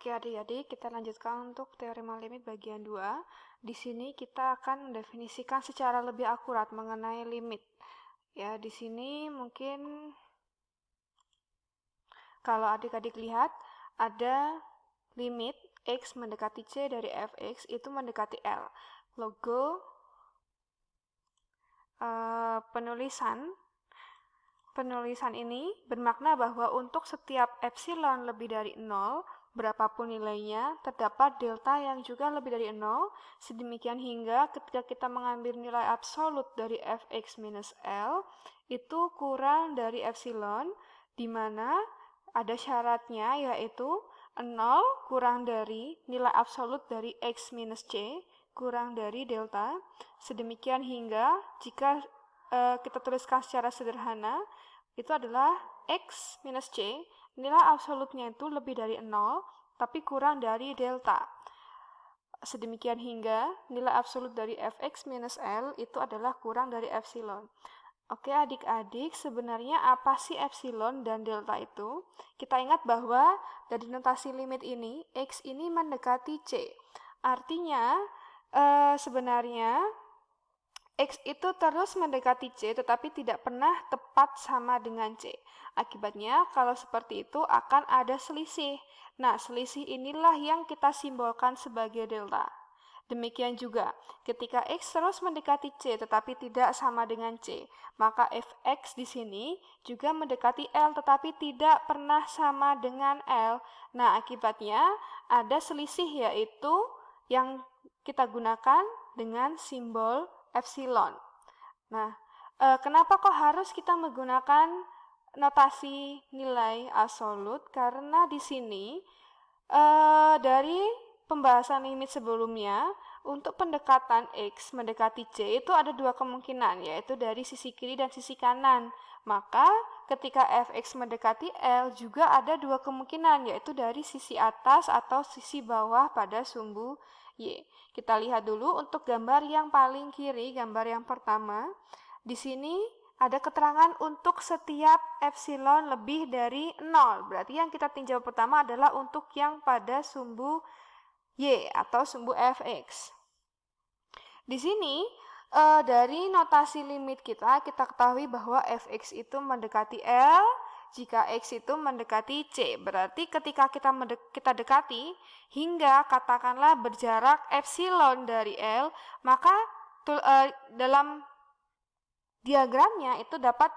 Oke adik-adik, kita lanjutkan untuk teorema limit bagian 2. Di sini kita akan mendefinisikan secara lebih akurat mengenai limit. Ya, di sini mungkin kalau adik-adik lihat ada limit x mendekati c dari fx itu mendekati L. Logo penulisan ini bermakna bahwa untuk setiap epsilon lebih dari 0, berapapun nilainya, terdapat delta yang juga lebih dari 0, sedemikian hingga ketika kita mengambil nilai absolut dari fx minus L, itu kurang dari epsilon, di mana ada syaratnya yaitu 0 kurang dari nilai absolut dari x minus c, kurang dari delta, sedemikian hingga jika kita tuliskan secara sederhana, itu adalah x minus c, nilai absolutnya itu lebih dari 0, tapi kurang dari delta. Sedemikian hingga nilai absolut dari fx minus L itu adalah kurang dari epsilon. Oke adik-adik, sebenarnya apa sih epsilon dan delta itu? Kita ingat bahwa dari notasi limit ini, x ini mendekati c. Artinya, sebenarnya x itu terus mendekati c, tetapi tidak pernah tepat sama dengan c. Akibatnya, kalau seperti itu akan ada selisih. Nah, selisih inilah yang kita simbolkan sebagai delta. Demikian juga, ketika x terus mendekati c tetapi tidak sama dengan c, maka fx di sini juga mendekati L tetapi tidak pernah sama dengan L. Nah, akibatnya ada selisih yaitu yang kita gunakan dengan simbol epsilon. Nah, kenapa kok harus kita menggunakan notasi nilai absolut? Karena di sini dari pembahasan limit sebelumnya, untuk pendekatan x mendekati c itu ada dua kemungkinan, yaitu dari sisi kiri dan sisi kanan. Maka ketika fx mendekati L juga ada dua kemungkinan, yaitu dari sisi atas atau sisi bawah pada sumbu Y. Kita lihat dulu untuk gambar yang paling kiri, gambar yang pertama. Di sini ada keterangan untuk setiap epsilon lebih dari 0. Berarti yang kita tinjau pertama adalah untuk yang pada sumbu Y atau sumbu fx. Di sini dari notasi limit kita ketahui bahwa fx itu mendekati L jika x itu mendekati c. Berarti ketika kita dekati hingga katakanlah berjarak epsilon dari L, maka dalam diagramnya itu dapat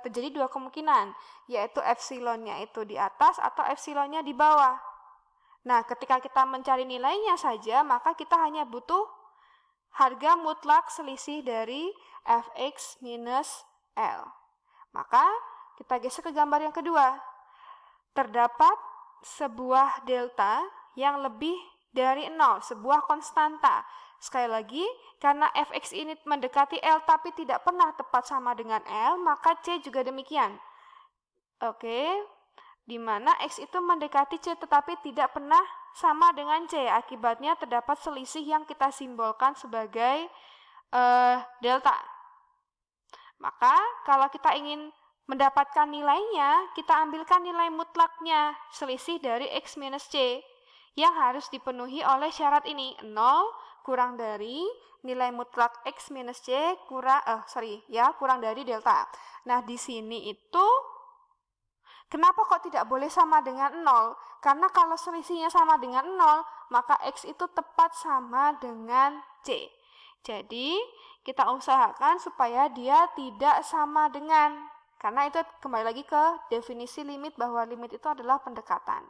terjadi dua kemungkinan, yaitu epsilonnya itu di atas atau epsilonnya di bawah. Nah, ketika kita mencari nilainya saja, maka kita hanya butuh harga mutlak selisih dari fx minus L. Maka, kita geser ke gambar yang kedua. Terdapat sebuah delta yang lebih dari 0, sebuah konstanta. Sekali lagi, karena fx ini mendekati L tapi tidak pernah tepat sama dengan L, maka C juga demikian. Oke, di mana x itu mendekati c tetapi tidak pernah sama dengan c. Akibatnya terdapat selisih yang kita simbolkan sebagai delta. Maka kalau kita ingin mendapatkan nilainya, kita ambilkan nilai mutlaknya, selisih dari x minus c, yang harus dipenuhi oleh syarat ini, 0 kurang dari nilai mutlak x minus c kurang dari delta. Nah, di sini itu kenapa kok tidak boleh sama dengan 0? Karena kalau selisihnya sama dengan 0, maka x itu tepat sama dengan c. Jadi, kita usahakan supaya dia tidak sama dengan. Karena itu kembali lagi ke definisi limit, bahwa limit itu adalah pendekatan.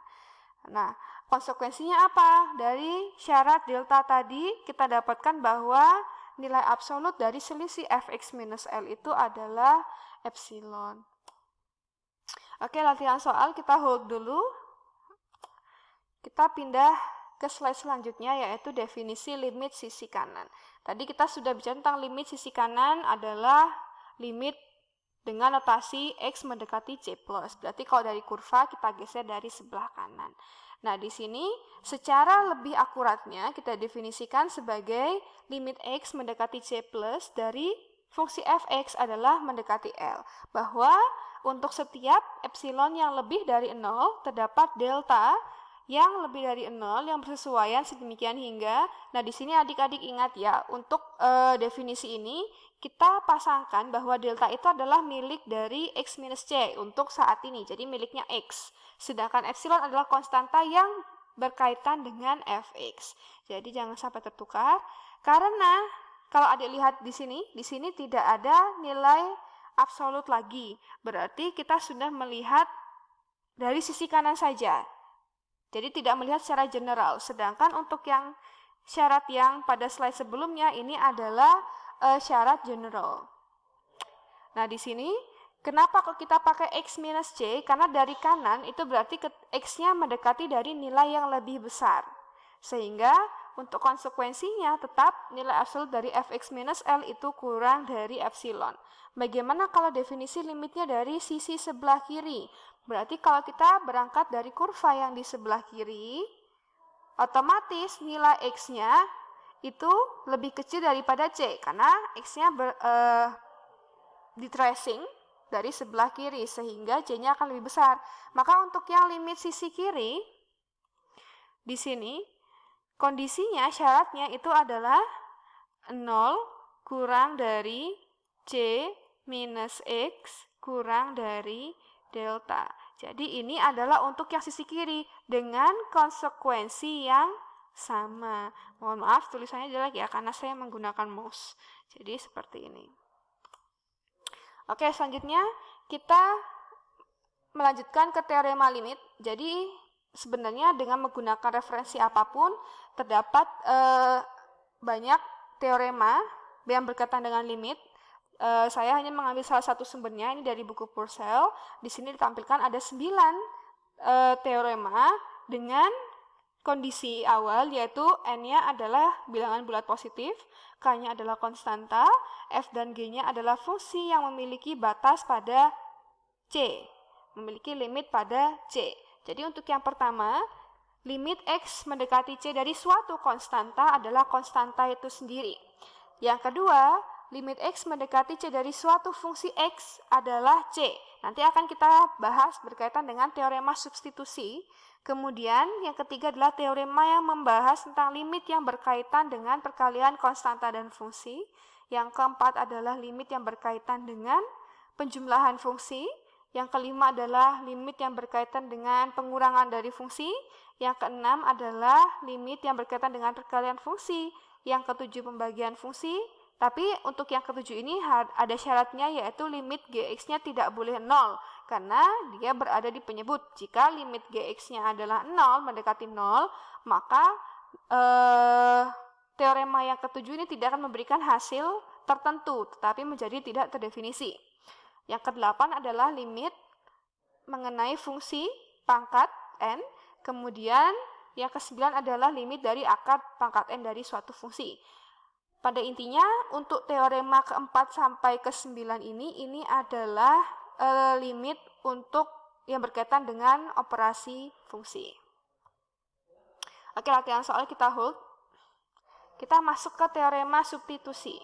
Nah, konsekuensinya apa? Dari syarat delta tadi, kita dapatkan bahwa nilai absolut dari selisih fx minus L itu adalah epsilon. Oke, latihan soal kita hold dulu. Kita pindah ke slide selanjutnya, yaitu definisi limit sisi kanan. Tadi kita sudah bicara tentang limit sisi kanan adalah limit dengan notasi x mendekati c+. Berarti kalau dari kurva kita geser dari sebelah kanan. Nah, di sini secara lebih akuratnya kita definisikan sebagai limit x mendekati c+ dari fungsi fx adalah mendekati L. Bahwa untuk setiap epsilon yang lebih dari 0, terdapat delta yang lebih dari 0 yang bersesuaian sedemikian hingga. Nah, di sini adik-adik ingat ya, untuk definisi ini kita pasangkan bahwa delta itu adalah milik dari X minus C untuk saat ini, jadi miliknya X. Sedangkan epsilon adalah konstanta yang berkaitan dengan Fx. Jadi jangan sampai tertukar, karena kalau adik lihat di sini tidak ada nilai absolut lagi. Berarti kita sudah melihat dari sisi kanan saja. Jadi tidak melihat secara general. Sedangkan untuk yang syarat yang pada slide sebelumnya ini adalah syarat general. Nah, di sini kenapa kok kita pakai X minus C? Karena dari kanan itu berarti X-nya mendekati dari nilai yang lebih besar. Sehingga untuk konsekuensinya tetap nilai absolut dari Fx minus L itu kurang dari epsilon. Bagaimana kalau definisi limitnya dari sisi sebelah kiri? Berarti kalau kita berangkat dari kurva yang di sebelah kiri, otomatis nilai X-nya itu lebih kecil daripada C, karena X-nya di tracing dari sebelah kiri, sehingga C-nya akan lebih besar. Maka untuk yang limit sisi kiri, di sini kondisinya, syaratnya itu adalah 0 kurang dari C minus X kurang dari delta. Jadi ini adalah untuk yang sisi kiri dengan konsekuensi yang sama. Mohon maaf tulisannya jelek ya, karena saya menggunakan mouse. Jadi seperti ini. Oke, selanjutnya kita melanjutkan ke teorema limit. Jadi sebenarnya dengan menggunakan referensi apapun terdapat banyak teorema yang berkaitan dengan limit. Saya hanya mengambil salah satu sumbernya, ini dari buku Purcell. Di sini ditampilkan ada 9 teorema dengan kondisi awal, yaitu N-nya adalah bilangan bulat positif, K-nya adalah konstanta, F dan G-nya adalah fungsi yang memiliki batas pada C, memiliki limit pada C. Jadi untuk yang pertama, limit X mendekati C dari suatu konstanta adalah konstanta itu sendiri. Yang kedua, limit X mendekati C dari suatu fungsi X adalah C. Nanti akan kita bahas berkaitan dengan teorema substitusi. Kemudian yang ketiga adalah teorema yang membahas tentang limit yang berkaitan dengan perkalian konstanta dan fungsi. Yang keempat adalah limit yang berkaitan dengan penjumlahan fungsi. Yang kelima adalah limit yang berkaitan dengan pengurangan dari fungsi. Yang keenam adalah limit yang berkaitan dengan perkalian fungsi. Yang ketujuh pembagian fungsi. Tapi untuk yang ketujuh ini ada syaratnya, yaitu limit Gx-nya tidak boleh 0, karena dia berada di penyebut. Jika limit Gx-nya adalah 0, mendekati 0, maka teorema yang ketujuh ini tidak akan memberikan hasil tertentu, tetapi menjadi tidak terdefinisi. Yang kedelapan adalah limit mengenai fungsi pangkat n, kemudian yang kesembilan adalah limit dari akar pangkat n dari suatu fungsi. Pada intinya, untuk teorema keempat sampai ke-9 ini adalah limit untuk yang berkaitan dengan operasi fungsi. Oke, latihan soal kita hold. Kita masuk ke teorema substitusi.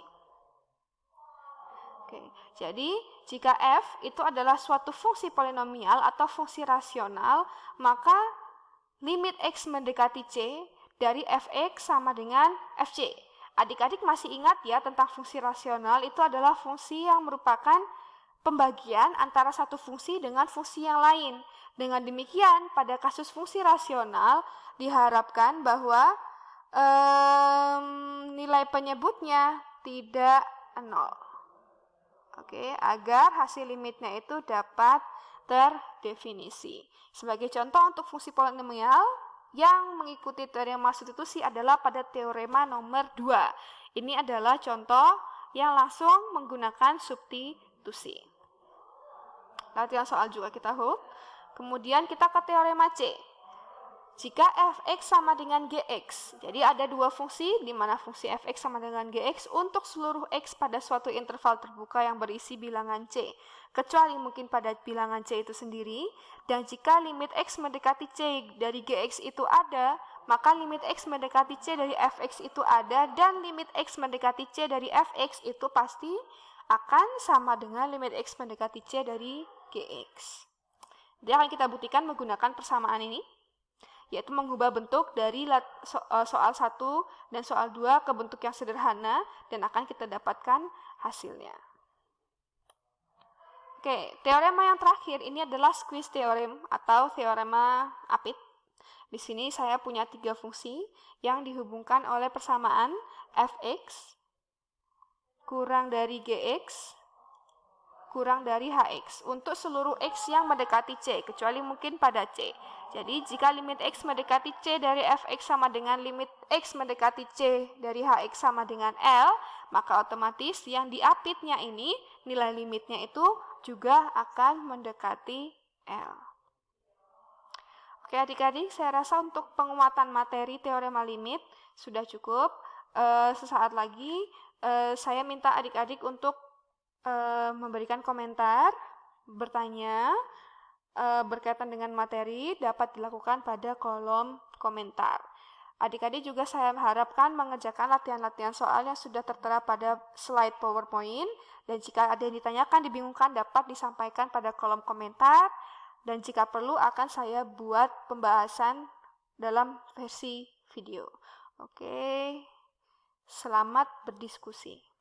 Oke, jadi jika f itu adalah suatu fungsi polinomial atau fungsi rasional, maka limit x mendekati c dari fx sama dengan fc. Adik-adik masih ingat ya tentang fungsi rasional, itu adalah fungsi yang merupakan pembagian antara satu fungsi dengan fungsi yang lain. Dengan demikian, pada kasus fungsi rasional diharapkan bahwa nilai penyebutnya tidak 0. Oke, agar hasil limitnya itu dapat terdefinisi. Sebagai contoh untuk fungsi polinomial yang mengikuti teorema substitusi adalah pada teorema nomor 2. Ini adalah contoh yang langsung menggunakan substitusi. Latihan soal juga kita hold. Kemudian kita ke teorema C. Jika fx sama dengan gx, jadi ada dua fungsi di mana fungsi fx sama dengan gx untuk seluruh x pada suatu interval terbuka yang berisi bilangan c, kecuali mungkin pada bilangan c itu sendiri. Dan jika limit x mendekati c dari gx itu ada, maka limit x mendekati c dari fx itu ada, dan limit x mendekati c dari fx itu pasti akan sama dengan limit x mendekati c dari gx. Jadi akan kita buktikan menggunakan persamaan ini. yaitu mengubah bentuk dari soal 1 dan soal 2 ke bentuk yang sederhana, dan akan kita dapatkan hasilnya. Oke, teorema yang terakhir ini adalah squeeze theorem atau teorema Apit. Di sini saya punya 3 fungsi yang dihubungkan oleh persamaan fx kurang dari gx kurang dari hx untuk seluruh x yang mendekati c, kecuali mungkin pada c. Jadi, jika limit x mendekati c dari fx sama dengan limit x mendekati c dari hx sama dengan L, maka otomatis yang diapitnya ini, nilai limitnya itu juga akan mendekati L. Oke adik-adik, saya rasa untuk penguatan materi teorema limit sudah cukup. Sesaat lagi saya minta adik-adik untuk memberikan komentar, bertanya, berkaitan dengan materi dapat dilakukan pada kolom komentar. Adik-adik juga saya harapkan mengerjakan latihan-latihan soal yang sudah tertera pada slide PowerPoint, dan jika ada yang ditanyakan, dibingungkan, dapat disampaikan pada kolom komentar, dan jika perlu akan saya buat pembahasan dalam versi video. Oke, selamat berdiskusi.